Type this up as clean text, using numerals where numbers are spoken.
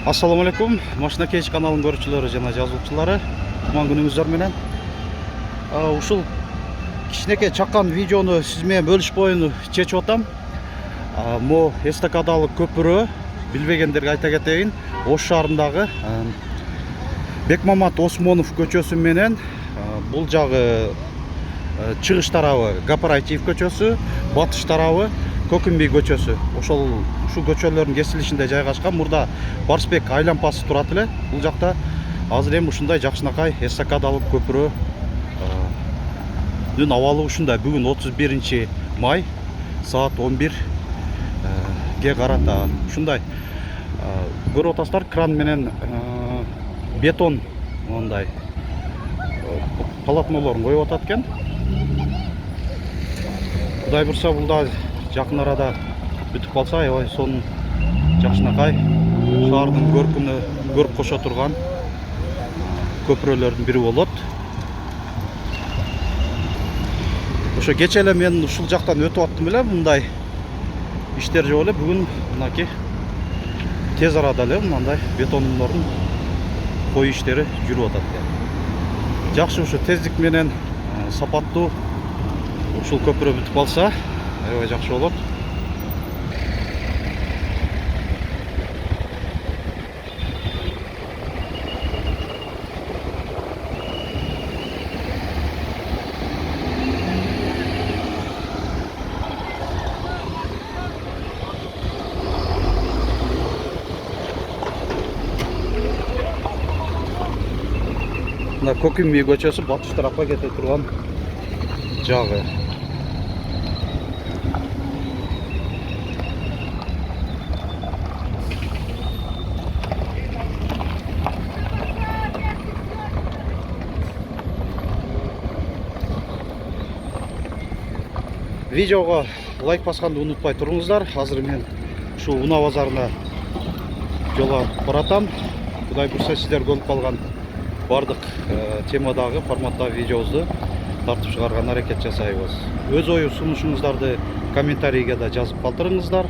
Assalamu alaikum. Машина кеш каналының көрүүчүлөрү жана жазуучулары. Куман күнүңүздөр менен. Ушул кичинекей чакан видеону сиз менен бөлүшүп коюуну чечип атам. Мо эстакадалык көпүрө билбегендерге айта кетейин. Ош шаарындагы Бекмамат Осмонов көчөсү менен бул жагы чыгыш тарабы Кооператив көчөсү, батыш тарабы Көкүмбий көчөсү. Ушул көчөлөрдүн кесилишинде жайгашкан. Мурда Барсбек айлампасы турат эле. Бул жакта азыр эми ушундай жакшынакай эстакадалык көпүрө дүн абалы ушундай. Бүгүн 31 май саат 11 ге карата ушундай көрүп атасыздар, кран менен бетон мындай полотнолорун коюп атат экен. Кудай бурса бул да жакын арада бүтүп калса, аябай сонун жакшынакай шаардын көркүнө көрүп кошо турган көпүрөлөрдүн бири болот. Ошо кече эле мен ушул жактан өтүп аттым эле, мындай иштер жок эле. Бүгүн мынакей тез арада эле мындай бетондордун кою иштери жүрүп атат экен. Жакшы, ушу тездик менен сапаттуу ушул көпүрө бүтүп калса, аябай жакшы болот. Мына Көкүмбий көчөсү батыш тарапка кете турган жагы. Видеого лайк басканды унутпай туруңуздар. Азыр мен ушу Уна базарына жол алып баратам. Кудай бурса сиздер көрүп калган бардык темадагы форматтагы видеобузду тартып чыгарган аракет жасайбыз. Өз ою сунушуңуздарды комментарийге да жазып калтырыңыздар.